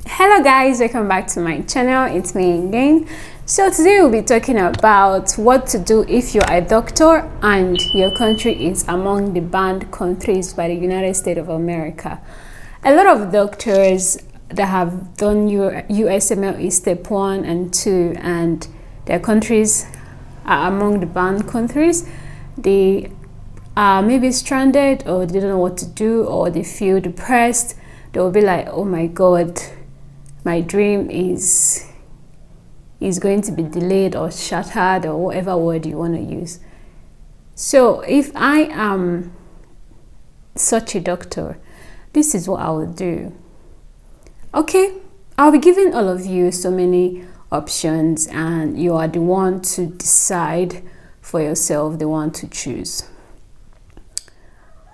Hello guys, welcome back to my channel. It's me again. So today we'll be talking about what to do if you're a doctor and your country is among the banned countries by the United States of America. A lot of doctors that have done your USMLE step 1 and 2 and their countries are among the banned countries, they are maybe stranded, or they don't know what to do, or they feel depressed. They'll be like, oh my god, my dream is going to be delayed or shattered, or whatever word you want to use. So if I am such a doctor, this is what I will do. Okay, I'll be giving all of you so many options, and you are the one to decide for yourself, the one to choose.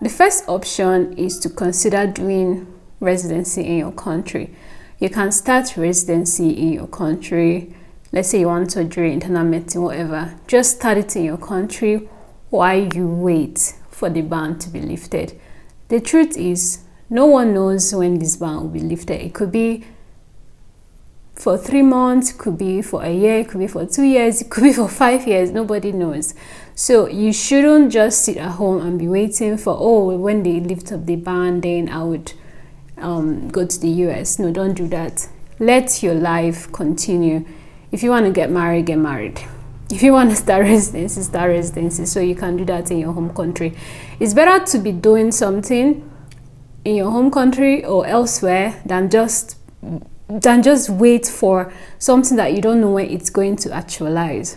The first option is to consider doing residency in your country. You can start residency in your country. Let's say you want surgery, internal medicine, whatever. Just start it in your country while you wait for the ban to be lifted. The truth is, no one knows when this ban will be lifted. It could be for 3 months, it could be for a year, it could be for 2 years, it could be for 5 years. Nobody knows. So you shouldn't just sit at home and be waiting for, oh, when they lift up the ban, then I would go to the US. No, don't do that. Let your life continue. If you want to get married, get married. If you want to start residency, start residency. So you can do that in your home country. It's better to be doing something in your home country or elsewhere than just wait for something that you don't know when it's going to actualize.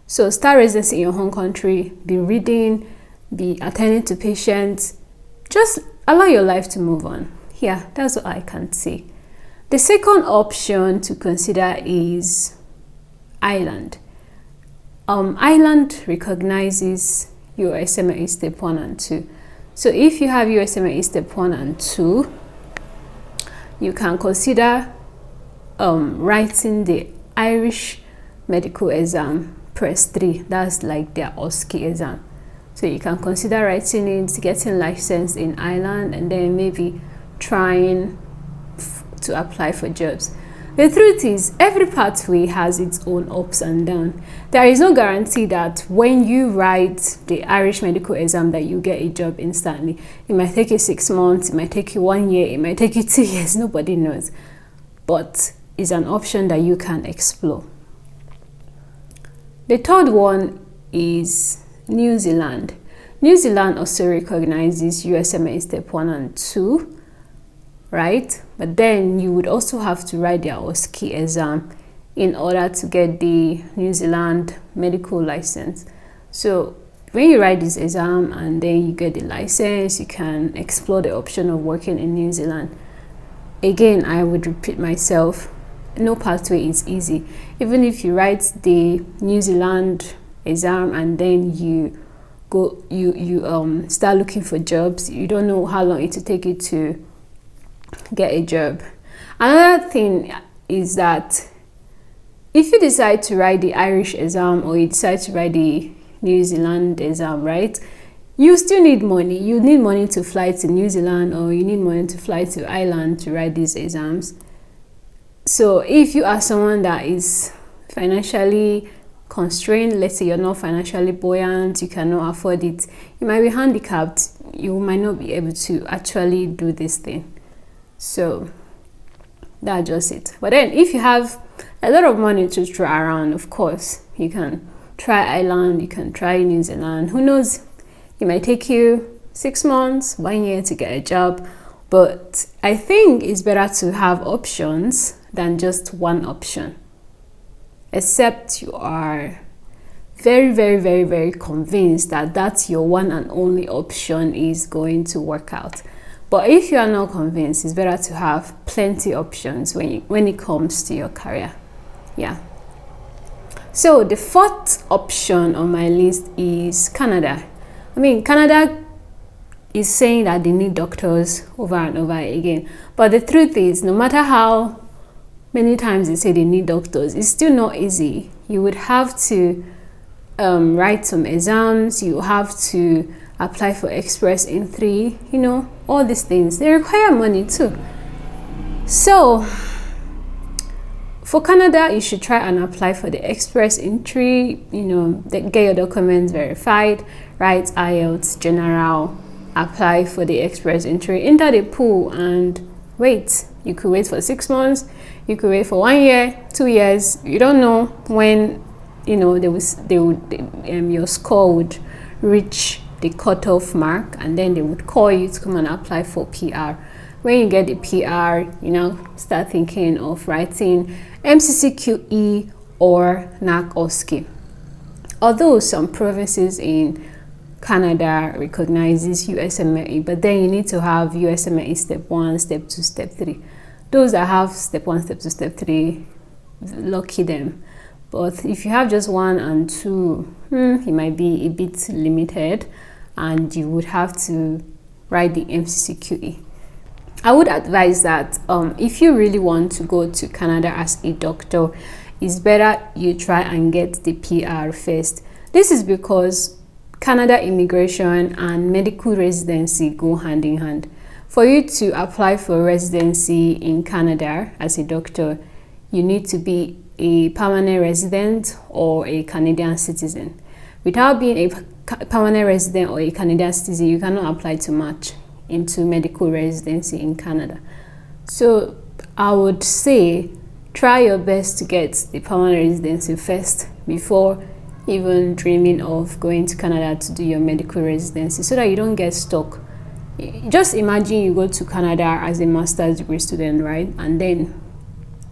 So start residency in your home country. Be reading, be attending to patients. Just allow your life to move on. Yeah, that's what I can say. The second option to consider is Ireland. Ireland recognizes USMLE step 1 and 2. So if you have USMLE step 1 and 2, you can consider writing the Irish medical exam press 3. That's like their OSCE exam. So you can consider writing it, getting licensed in Ireland, and then maybe trying to apply for jobs. The truth is, every pathway has its own ups and downs. There is no guarantee that when you write the Irish medical exam that you get a job instantly. It might take you 6 months, it might take you 1 year, it might take you 2 years, nobody knows. But it's an option that you can explore. The third one is New Zealand. New Zealand also recognizes USMLE step 1 and 2, right? But then you would also have to write their OSCE exam in order to get the New Zealand medical license. So when you write this exam and then you get the license, you can explore the option of working in New Zealand. Again, I would repeat myself, no pathway is easy. Even if you write the New Zealand exam and then you start looking for jobs, you don't know how long it will take you to get a job. Another thing is that if you decide to write the Irish exam or you decide to write the New Zealand exam, right, you still need money. You need money to fly to New Zealand, or you need money to fly to Ireland to write these exams. So if you are someone that is financially constrained, let's say you're not financially buoyant, you cannot afford it, you might be handicapped, you might not be able to actually do this thing. So that's just it. But then if you have a lot of money to throw around, of course you can try Ireland, you can try New Zealand. Who knows, it might take you 6 months, 1 year to get a job. But I think it's better to have options than just one option, except you are very, very, very, very convinced that that's your one and only option is going to work out. But if you are not convinced, it's better to have plenty options when it comes to your career. Yeah. So the fourth option on my list is Canada. I mean, Canada is saying that they need doctors over and over again. But the truth is, no matter how many times they say they need doctors, it's still not easy. You would have to write some exams, you have to apply for express entry, you know, all these things. They require money too. So for Canada, you should try and apply for the express entry, get your documents verified, write IELTS general, apply for the express entry, enter the pool and wait. You could wait for 6 months, you could wait for 1 year, 2 years. You don't know when your score would reach the cutoff mark, and then they would call you to come and apply for PR. When you get the PR, start thinking of writing MCCQE or NAC or SCI. Although some provinces in Canada recognizes USMLE, but then you need to have USMLE step 1, step 2, step 3. Those that have step 1, step 2, step 3, lucky them. But if you have just 1 and 2, it might be a bit limited, and you would have to write the MCCQE. I would advise that if you really want to go to Canada as a doctor, it's better you try and get the PR first. This is because Canada immigration and medical residency go hand in hand. For you to apply for residency in Canada as a doctor, you need to be a permanent resident or a Canadian citizen. Without being a permanent resident or a Canadian citizen, you cannot apply to match into medical residency in Canada. So I would say try your best to get the permanent residency first before even dreaming of going to Canada to do your medical residency, so that you don't get stuck. Just imagine you go to Canada as a master's degree student, right? And then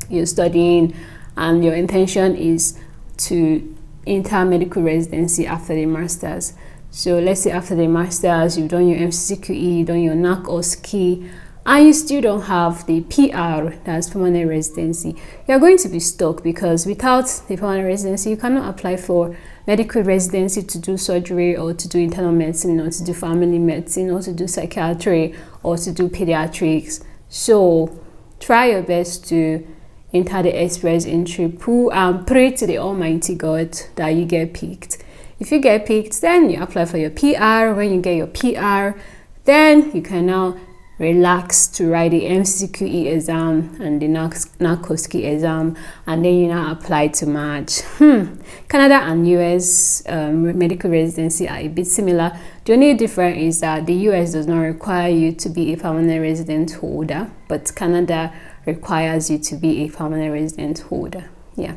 you're studying and your intention is to enter medical residency after the master's. So let's say after the master's, you've done your MCCQE, you've done your NAC or SCI, and you still don't have the PR, that's permanent residency. You're going to be stuck, because without the permanent residency, you cannot apply for medical residency to do surgery or to do internal medicine or to do family medicine or to do psychiatry or to do pediatrics. So try your best to enter the express entry pool and pray to the Almighty God that you get picked. If you get picked, then you apply for your PR. When you get your PR, then you can now relax to write the MCQE exam and the NACOSCI exam, and then you now apply to match. Canada and US medical residency are a bit similar. The only difference is that the US does not require you to be a permanent resident holder, but Canada requires you to be a permanent resident holder. Yeah.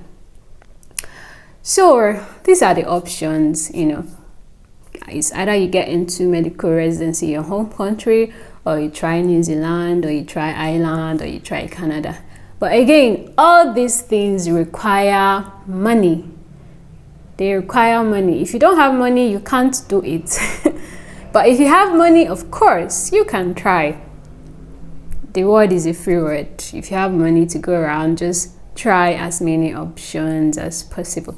So these are the options. It's either you get into medical residency in your home country, or you try New Zealand, or you try Ireland, or you try Canada. But again, all these things require money. They require money. If you don't have money, you can't do it. But if you have money, of course, you can try. The word is a free word. If you have money to go around, just try as many options as possible.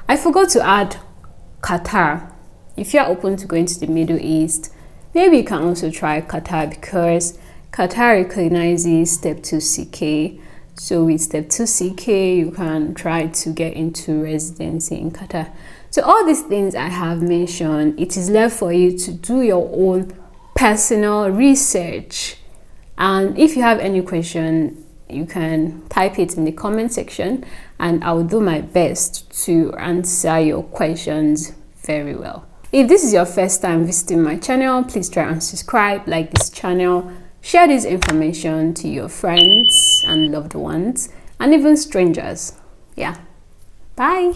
I forgot to add Qatar. If you're open to going to the Middle East, maybe you can also try Qatar, because Qatar recognizes step 2 CK. So with step 2 CK, you can try to get into residency in Qatar. So all these things I have mentioned, it is left for you to do your own personal research. And if you have any question, you can type it in the comment section, and I will do my best to answer your questions very well. If this is your first time visiting my channel, please try and subscribe, like this channel, share this information to your friends and loved ones, and even strangers. Yeah. Bye.